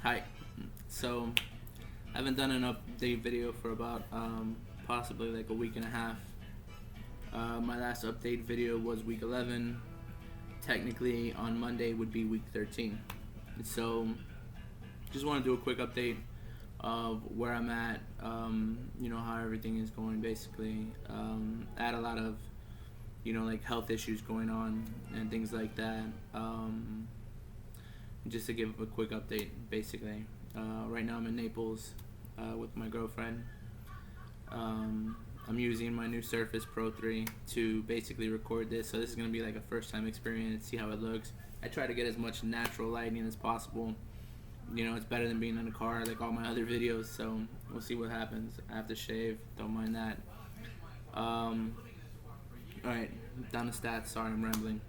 Hi. So, I haven't done an update video for about possibly like a week and a half. My last update video was week 11. Technically, on Monday would be week 13. So, just want to do a quick update of where I'm at, how everything is going basically. I had a lot of, like health issues going on and things like that. Just to give a quick update, basically. Right now I'm in Naples with my girlfriend. I'm using my new Surface Pro 3 to basically record this, so this is going to be like a first time experience, see how it looks. I try to get as much natural lighting as possible. It's better than being in a car like all my other videos, so we'll see what happens. I have to shave, don't mind that. Alright, down to stats, sorry I'm rambling.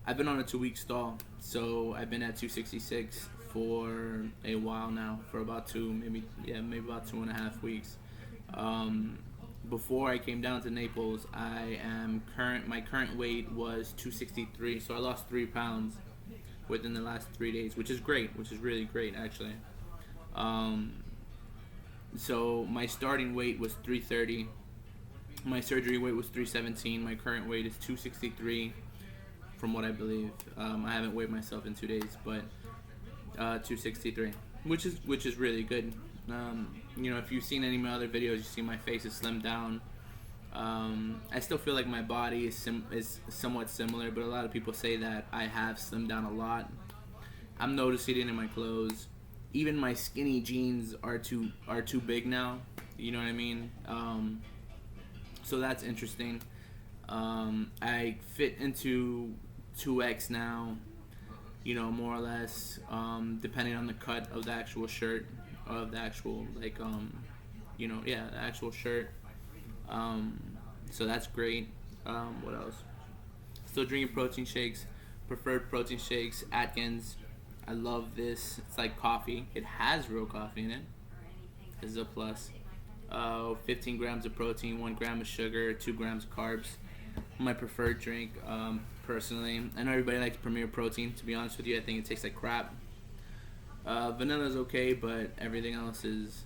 I've been on a 2 week stall, so I've been at 266 for a while now, for about maybe about 2.5 weeks. Before I came down to Naples, my current weight was 263, so I lost 3 pounds within the last 3 days, which is great, which is really great actually. So my starting weight was 330. My surgery weight was 317. My current weight is 263, from what I believe. I haven't weighed myself in 2 days, but 263, which is really good. If you've seen any of my other videos, you see my face is slimmed down. I still feel like my body is somewhat similar, but a lot of people say that I have slimmed down a lot. I'm noticing it in my clothes. Even my skinny jeans are too big now. You know what I mean? So that's interesting. I fit into 2X now, more or less, depending on the cut of the actual shirt, of the actual, the actual shirt. So that's great. What else? Still drinking protein shakes, preferred protein shakes, Atkins. I love this. It's like coffee. It has real coffee in it. This is a plus. 15 grams of protein, 1 gram of sugar, 2 grams of carbs. My preferred drink, personally. I know everybody likes Premier Protein. To be honest with you, I think it tastes like crap. Vanilla's okay, but everything else is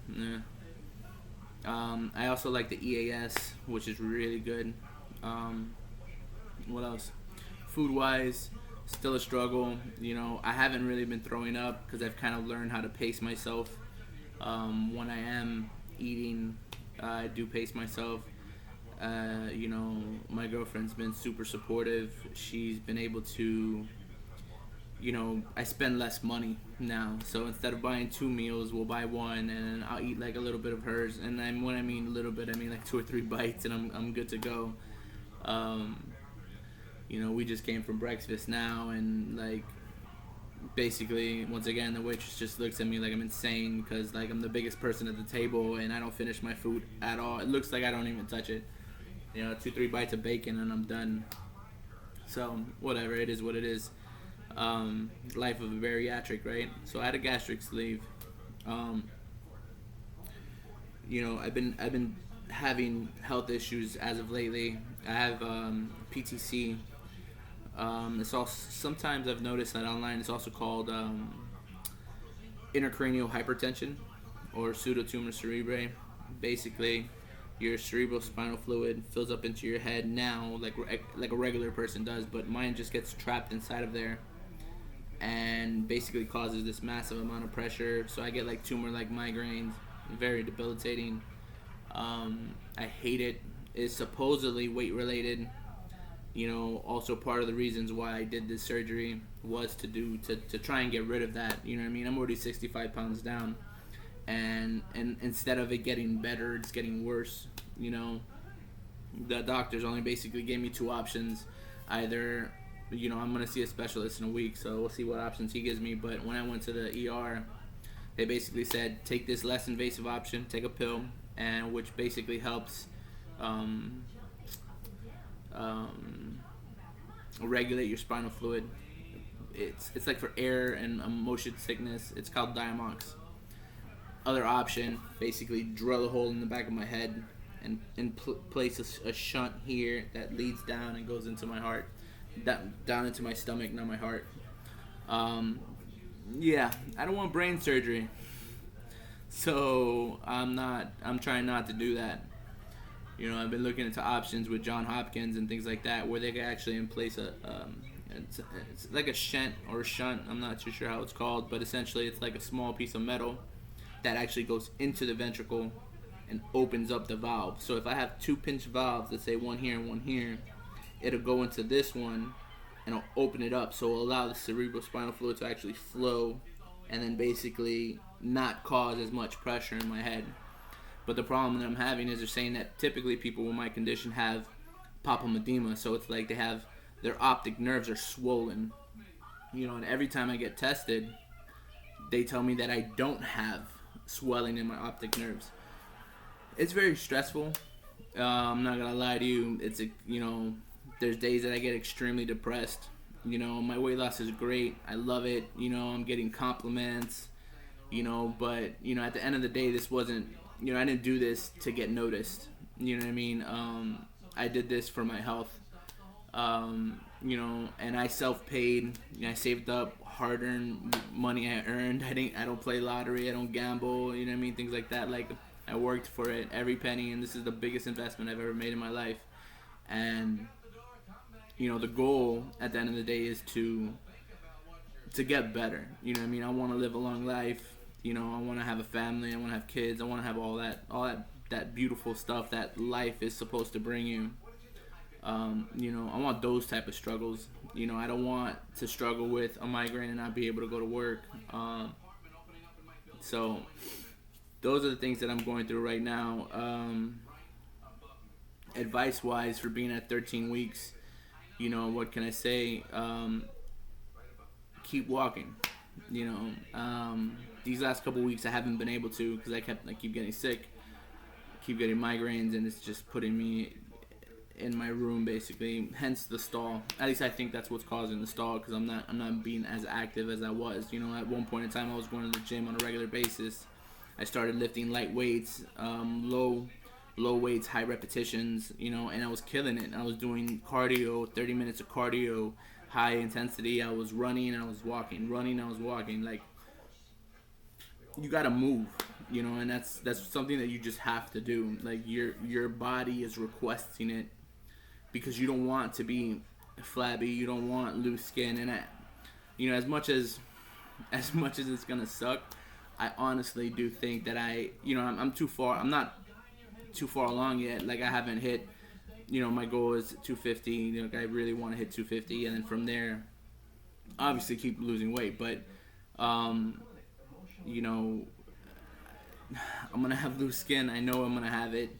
I also like the EAS, which is really good. What else? Food-wise, still a struggle. I haven't really been throwing up because I've kind of learned how to pace myself. When I am eating, I do pace myself. My girlfriend's been super supportive. She's been able to, I spend less money now. So instead of buying 2 meals, we'll buy one, and I'll eat like a little bit of hers. And then when I mean a little bit, I mean like 2 or 3 bites, and I'm good to go. We just came from breakfast now, and like basically, once again, the waitress just looks at me like I'm insane because like I'm the biggest person at the table and I don't finish my food at all. It looks like I don't even touch it. 2-3 bites of bacon and I'm done. So whatever, it is what it is. Life of a bariatric, right? So I had a gastric sleeve. I've been having health issues as of lately. I have PTC. It's also, sometimes I've noticed that online it's also called intracranial hypertension or pseudotumor cerebrae. Basically, your cerebral spinal fluid fills up into your head now like a regular person does, but mine just gets trapped inside of there and basically causes this massive amount of pressure. So I get like tumor-like migraines, very debilitating. I hate it. It's supposedly weight related. Also part of the reasons why I did this surgery was to try and get rid of that. You know what I mean? I'm already 65 pounds down, and instead of it getting better, it's getting worse. The doctors only basically gave me 2 options. Either, I'm gonna see a specialist in a week, so we'll see what options he gives me. But when I went to the ER, they basically said take this less invasive option, take a pill, and which basically helps regulate your spinal fluid. It's like for air and motion sickness. It's called Diamox. Other option, basically drill a hole in the back of my head and place a shunt here that leads down and goes into my heart, down into my stomach, not my heart. Yeah, I don't want brain surgery. So I'm trying not to do that. I've been looking into options with John Hopkins and things like that, where they can actually in place it's like a shunt or a shunt. I'm not too sure how it's called, but essentially it's like a small piece of metal that actually goes into the ventricle and opens up the valve. So if I have two pinch valves, let's say one here and one here, it'll go into this one and it'll open it up, so it'll allow the cerebral spinal fluid to actually flow and then basically not cause as much pressure in my head. But the problem that I'm having is they're saying that typically people with my condition have papilledema, so it's like they have their optic nerves are swollen. And every time I get tested, they tell me that I don't have swelling in my optic nerves. It's very stressful. I'm not gonna lie to you. There's days that I get extremely depressed. My weight loss is great. I love it. I'm getting compliments. But at the end of the day, this wasn't. I didn't do this to get noticed. You know what I mean? I did this for my health. And I self-paid. I saved up hard-earned money I earned. I don't play lottery. I don't gamble. You know what I mean? Things like that. Like, I worked for it, every penny, and this is the biggest investment I've ever made in my life. And the goal at the end of the day is to get better. You know what I mean? I want to live a long life. I want to have a family. I want to have kids. I want to have all that beautiful stuff that life is supposed to bring you. I want those type of struggles. I don't want to struggle with a migraine and not be able to go to work. So those are the things that I'm going through right now. Advice-wise, for being at 13 weeks, what can I say? Keep walking. These last couple weeks I haven't been able to because I keep getting sick, keep getting migraines, and it's just putting me in my room basically. Hence the stall. At least I think that's what's causing the stall, because I'm not being as active as I was. At one point in time I was going to the gym on a regular basis. I started lifting light weights, low weights, high repetitions, and I was killing it. I was doing cardio, 30 minutes of cardio, high intensity. I was running, I was walking, like, you gotta move, and that's something that you just have to do. Like, your body is requesting it, because you don't want to be flabby, you don't want loose skin, and as much as it's gonna suck, I honestly do think that I'm too far. I'm not too far along yet. Like, I haven't hit, my goal is 250. I really want to hit 250, and then from there, obviously keep losing weight. But, I'm gonna have loose skin. I know I'm gonna have it,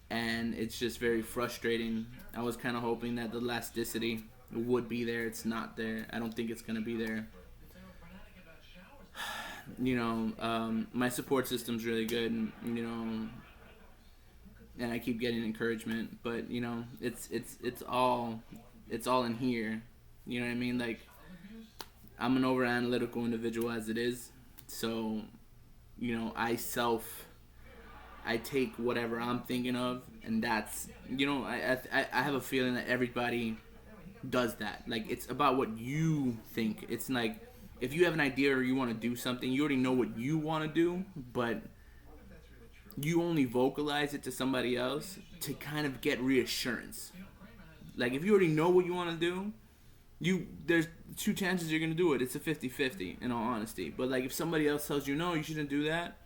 and it's just very frustrating. I was kind of hoping that the elasticity would be there. It's not there. I don't think it's gonna be there. My support system's really good, and I keep getting encouragement, but it's all in here. You know what I mean? Like, I'm an over analytical individual as it is, so I take whatever I'm thinking of, and that's I have a feeling that everybody does that. Like, it's about what you think. It's like, if you have an idea or you want to do something, you already know what you want to do, but you only vocalize it to somebody else to kind of get reassurance. Like, if you already know what you want to do, there's two chances you're going to do it. It's a 50-50, in all honesty. But, like, if somebody else tells you, no, you shouldn't do that,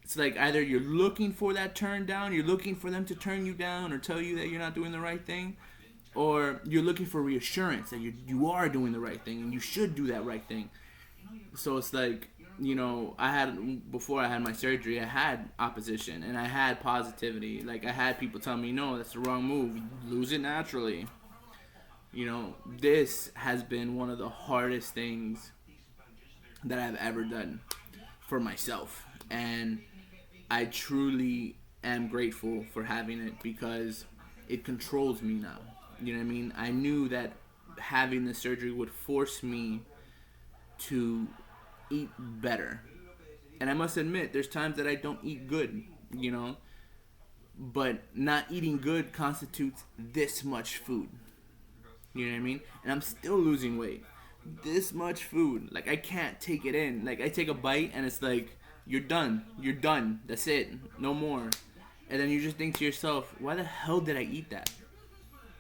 it's like either you're looking for that turn down, you're looking for them to turn you down or tell you that you're not doing the right thing, or you're looking for reassurance that you are doing the right thing and you should do that right thing. So it's like, before I had my surgery, I had opposition and I had positivity. Like, I had people tell me, no, that's the wrong move. Lose it naturally. This has been one of the hardest things that I've ever done for myself. And I truly am grateful for having it, because it controls me now. You know what I mean? I knew that having the surgery would force me to eat better. And I must admit, there's times that I don't eat good, but not eating good constitutes this much food. You know what I mean? And I'm still losing weight. this much food. Like, I can't take it in. Like, I take a bite and it's like, you're done. You're done. That's it. No more. And then you just think to yourself, why the hell did I eat that?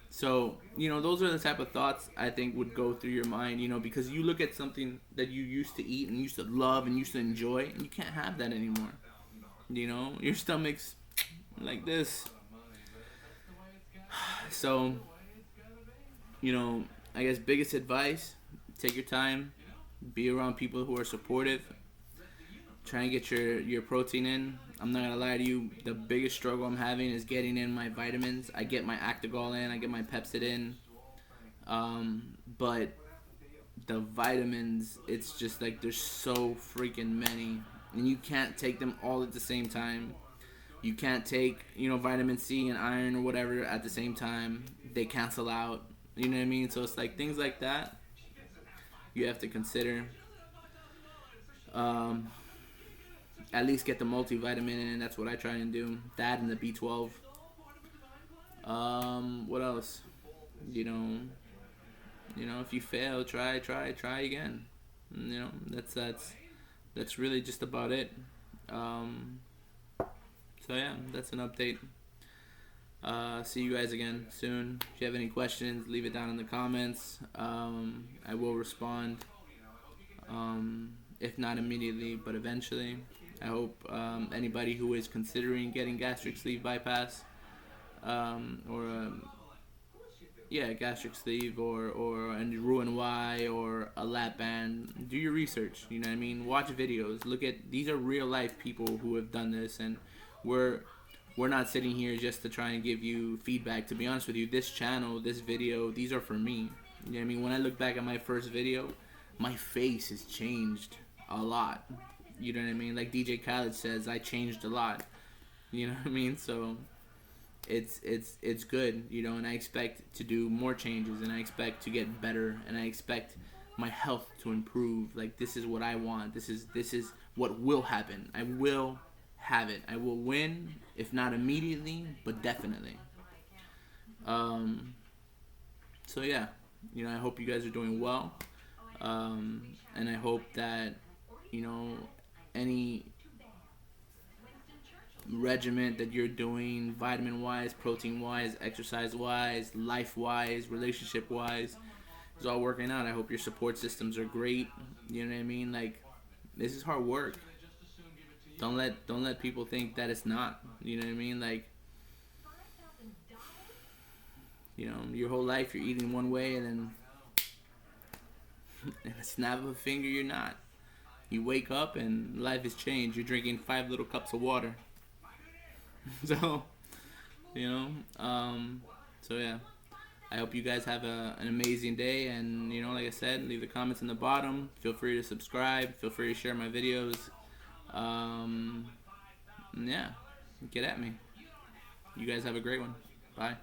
So, those are the type of thoughts I think would go through your mind, because you look at something that you used to eat and used to love and used to enjoy, and you can't have that anymore. Your stomach's like this. So, I guess biggest advice, take your time, be around people who are supportive, try and get your protein in. I'm not gonna lie to you, the biggest struggle I'm having is getting in my vitamins. I get my Actigol in, I get my Pepsid in, but the vitamins, it's just like there's so freaking many, and you can't take them all at the same time. You can't take, vitamin C and iron or whatever at the same time. They cancel out. You know what I mean? So it's like things like that you have to consider. At least get the multivitamin in, and that's what I try and do. That and the B12. What else? If you fail, try again. That's really just about it. So yeah, that's an update. See you guys again soon. If you have any questions, leave it down in the comments. I will respond. If not immediately, but eventually. I hope anybody who is considering getting gastric sleeve bypass, gastric sleeve or a Roux-en-Y or a lap band, do your research. You know what I mean? Watch videos. Look at, these are real life people who have done this, and we're not sitting here just to try and give you feedback. To be honest with you, this channel, this video, these are for me. You know what I mean? When I look back at my first video, my face has changed a lot. You know what I mean? Like DJ Khaled says, I changed a lot. You know what I mean? So it's good, and I expect to do more changes, and I expect to get better, and I expect my health to improve. Like, this is what I want. This is what will happen. I will have it. I will win, if not immediately, but definitely. So yeah, I hope you guys are doing well, and I hope that any regiment that you're doing, vitamin wise, protein wise, exercise wise, life wise, relationship wise, is all working out. I hope your support systems are great. You know what I mean? Like, this is hard work. Don't let people think that it's not. You know what I mean? Like, your whole life you're eating one way, and then in a snap of a finger you're not. You wake up and life has changed. You're drinking 5 little cups of water. So, so yeah. I hope you guys have an amazing day, and like I said, leave the comments in the bottom. Feel free to subscribe. Feel free to share my videos. Yeah, get at me. You guys have a great one. Bye.